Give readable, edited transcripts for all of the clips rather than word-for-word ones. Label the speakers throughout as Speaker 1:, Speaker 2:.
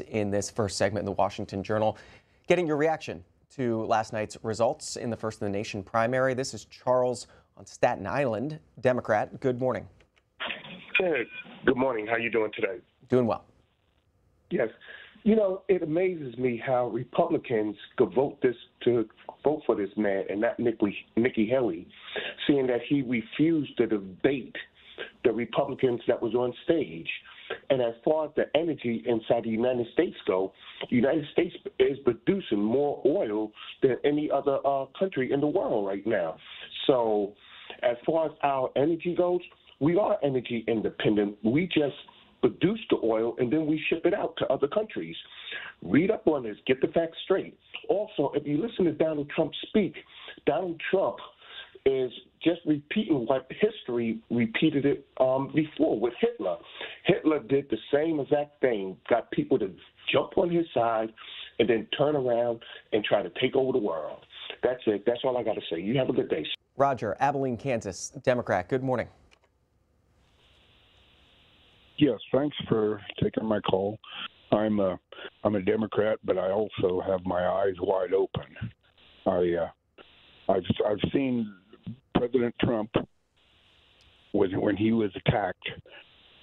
Speaker 1: in this first segment in the Washington Journal, getting your reaction to last night's results in the First in the Nation primary. This is Charles on Staten Island, Democrat. Good morning.
Speaker 2: Hey, good morning. How you doing today?
Speaker 1: Doing well.
Speaker 2: Yes. You know, it amazes me how Republicans could vote for this man and not Nikki Haley, seeing that he refused to debate the Republicans that was on stage. And as far as the energy inside the United States go, the United States is producing more oil than any other country in the world right now. So as far as our energy goes, we are energy independent. We just produce the oil and then we ship it out to other countries. Read up on this, get the facts straight. Also, if you listen to Donald Trump speak, Donald Trump is just repeating what history repeated it before with Hitler. Hitler did the same exact thing, got people to jump on his side and then turn around and try to take over the world. That's it. That's all I got to say. You have a good day.
Speaker 1: Roger, Abilene, Kansas, Democrat. Good morning.
Speaker 3: Yes, thanks for taking my call. I'm a Democrat, but I also have my eyes wide open. I've seen President Trump when he was attacked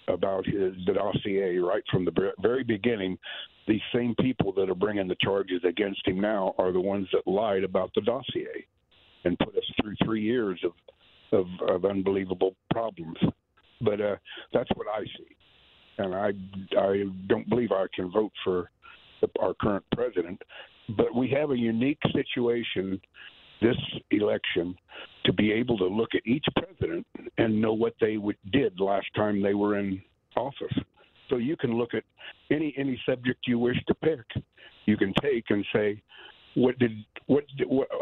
Speaker 3: about the dossier right from the very beginning. These same people that are bringing the charges against him now are the ones that lied about the dossier and put us through 3 years of unbelievable problems. But that's what I see. And I don't believe I can vote for our current president. But we have a unique situation this election to be able to look at each president and know what they did last time they were in office. So you can look at any subject you wish to pick. You can take and say, what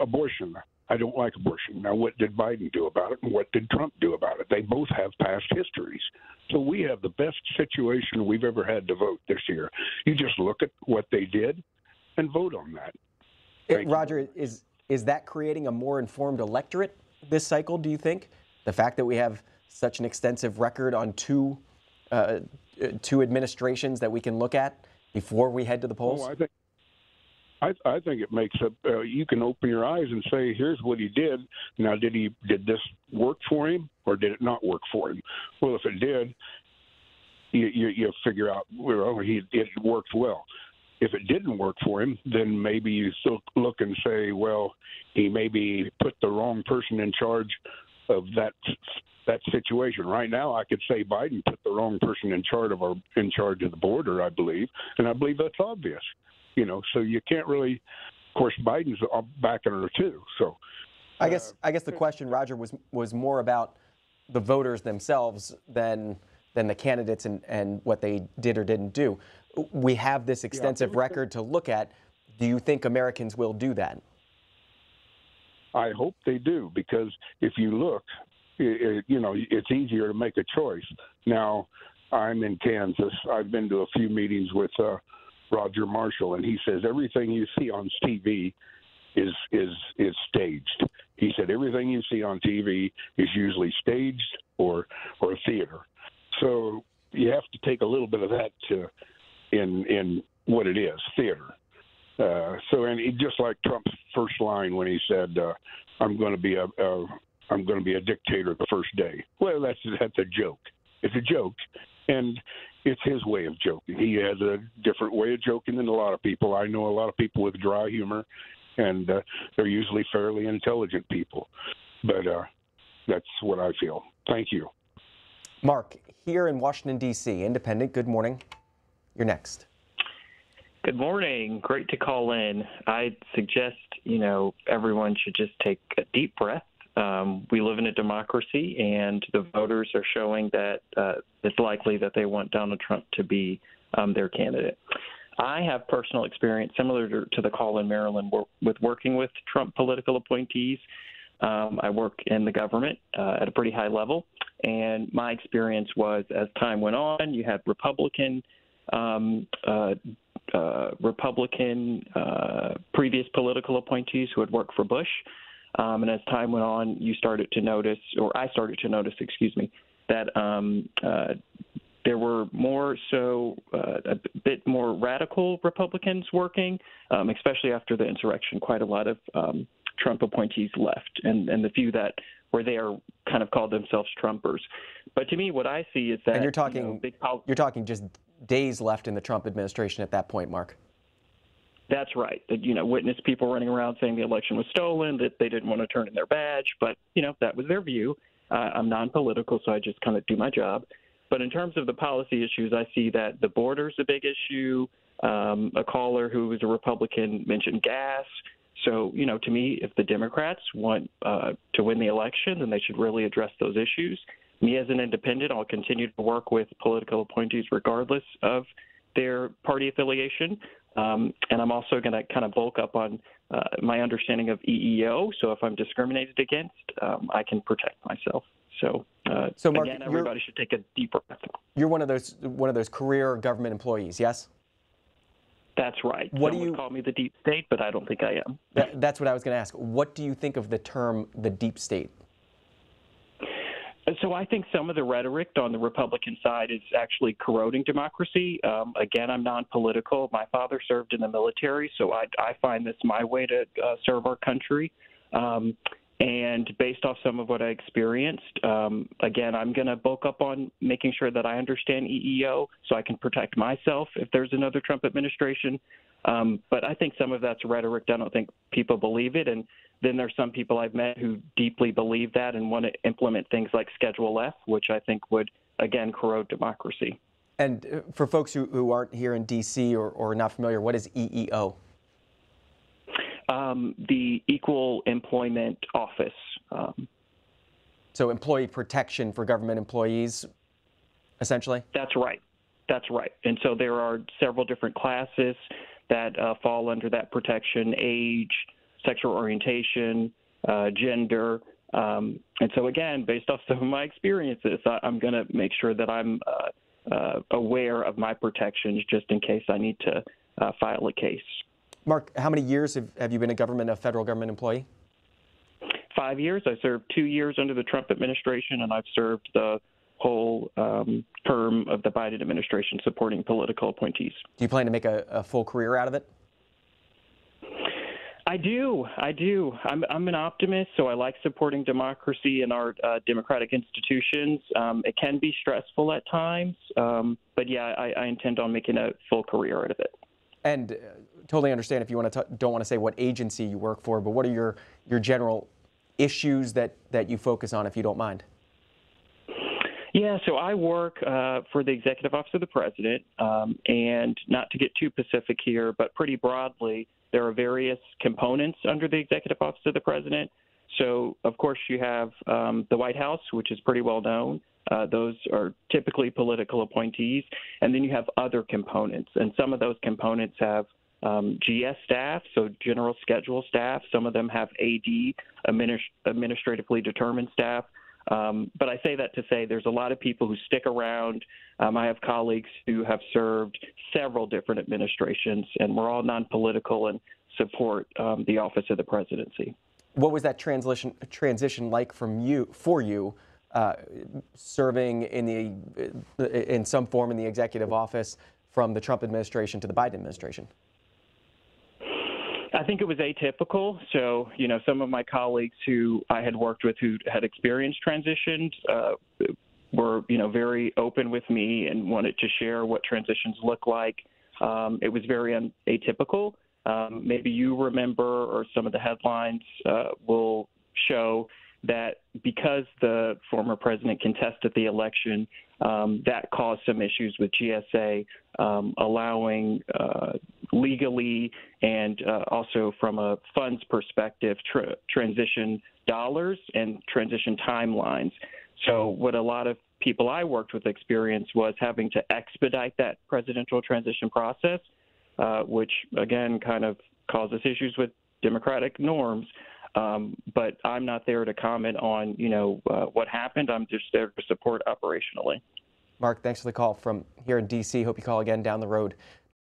Speaker 3: abortion? I don't like abortion. Now, what did Biden do about it, and what did Trump do about it? They both have past histories. So we have the best situation we've ever had to vote this year. You just look at what they did and vote on that.
Speaker 1: Roger, is that creating a more informed electorate this cycle, do you think? The fact that we have such an extensive record on two administrations that we can look at before we head to the polls?
Speaker 3: Oh, I think it makes you can open your eyes and say, here's what he did. Now, did this work for him or did it not work for him? Well, if it did, you figure out, well, it worked well. If it didn't work for him, then maybe you still look and say, well, he maybe put the wrong person in charge of that situation. Right now, I could say Biden put the wrong person in charge of the border, I believe, and I believe that's obvious. You know, so you can't really. Of course, Biden's backing her too. So,
Speaker 1: I guess the question, Roger, was more about the voters themselves than the candidates and what they did or didn't do. We have this extensive record to look at. Do you think Americans will do that?
Speaker 3: I hope they do, because if you look, it's easier to make a choice. Now, I'm in Kansas. I've been to a few meetings with Roger Marshall, and he says everything you see on TV is staged. He said everything you see on TV is usually staged or theater. So you have to take a little bit of that in what it is, theater. And just like Trump's first line when he said, "I'm going to be a dictator the first day." Well, that's a joke. It's a joke, and it's his way of joking. He has a different way of joking than a lot of people. I know a lot of people with dry humor, and they're usually fairly intelligent people. But that's what I feel. Thank you.
Speaker 1: Mark, here in Washington, D.C., independent, good morning. You're next.
Speaker 4: Good morning. Great to call in. I'd suggest, everyone should just take a deep breath. We live in a democracy, and the voters are showing that it's likely that they want Donald Trump to be their candidate. I have personal experience similar to the call in Maryland with working with Trump political appointees. I work in the government at a pretty high level, and my experience was as time went on, you had Republican previous political appointees who had worked for Bush. And as time went on, I started to notice, that there were more so a bit more radical Republicans working, especially after the insurrection. Quite a lot of Trump appointees left, and the few that were there kind of called themselves Trumpers. But to me, what I see is that—
Speaker 1: And you're talking just days left in the Trump administration at that point, Mark.
Speaker 4: That's right. Witness people running around saying the election was stolen, that they didn't want to turn in their badge. But, that was their view. I'm non-political, so I just kind of do my job. But in terms of the policy issues, I see that the border's a big issue. A caller who was a Republican mentioned gas. So, to me, if the Democrats want to win the election, then they should really address those issues. Me as an independent, I'll continue to work with political appointees regardless of their party affiliation. And I'm also going to kind of bulk up on my understanding of EEO. So if I'm discriminated against, I can protect myself. So,
Speaker 1: Mark,
Speaker 4: again, everybody should take a deep breath.
Speaker 1: You're one of those career government employees, yes?
Speaker 4: That's right.
Speaker 1: What
Speaker 4: Some
Speaker 1: do you
Speaker 4: would call me the deep state, but I don't think I am.
Speaker 1: That's what I was going to ask. What do you think of the term the deep state?
Speaker 4: So I think some of the rhetoric on the Republican side is actually corroding democracy. Again, I'm non-political. My father served in the military, so I find this my way to serve our country. And based off some of what I experienced, again, I'm going to bulk up on making sure that I understand EEO so I can protect myself if there's another Trump administration. But I think some of that's rhetoric. I don't think people believe it. And then there's some people I've met who deeply believe that and want to implement things like Schedule F, which I think would, again, corrode democracy.
Speaker 1: And for folks who aren't here in D.C. or not familiar, what is EEO?
Speaker 4: The Equal Employment Office.
Speaker 1: So employee protection for government employees, essentially?
Speaker 4: That's right. That's right. And so there are several different classes that fall under that protection: age, sexual orientation, gender. And so, again, based off some of my experiences, I'm going to make sure that I'm aware of my protections just in case I need to file a case.
Speaker 1: Mark, how many years have you been a federal government employee?
Speaker 4: 5 years. I served 2 years under the Trump administration, and I've served the whole term of the Biden administration supporting political appointees.
Speaker 1: Do you plan to make a full career out of it?
Speaker 4: I do. I'm an optimist, so I like supporting democracy and our democratic institutions. It can be stressful at times, but yeah, I intend on making a full career out of it.
Speaker 1: And totally understand if you don't want to say what agency you work for, but what are your general issues that you focus on, if you don't mind?
Speaker 4: Yeah, so I work for the Executive Office of the President, and not to get too specific here, but pretty broadly, there are various components under the Executive Office of the President. So, of course, you have the White House, which is pretty well known. Those are typically political appointees. And then you have other components. And some of those components have GS staff, so general schedule staff. Some of them have AD, administratively determined staff. But I say that to say there's a lot of people who stick around. I have colleagues who have served several different administrations, and we're all non-political and support the office of the presidency.
Speaker 1: What was that transition like for you, serving in some form in the executive office from the Trump administration to the Biden administration?
Speaker 4: I think it was atypical. So, some of my colleagues who I had worked with who had experienced transitions were, very open with me and wanted to share what transitions look like. It was very atypical. Maybe you remember, or some of the headlines will show that because the former president contested the election, that caused some issues with GSA, allowing legally and also from a funds perspective, transition dollars and transition timelines. So what a lot of people I worked with experienced was having to expedite that presidential transition process, which, again, kind of causes issues with democratic norms. But I'm not there to comment on, what happened. I'm just there to support operationally.
Speaker 1: Mark, thanks for the call from here in D.C. Hope you call again down the road.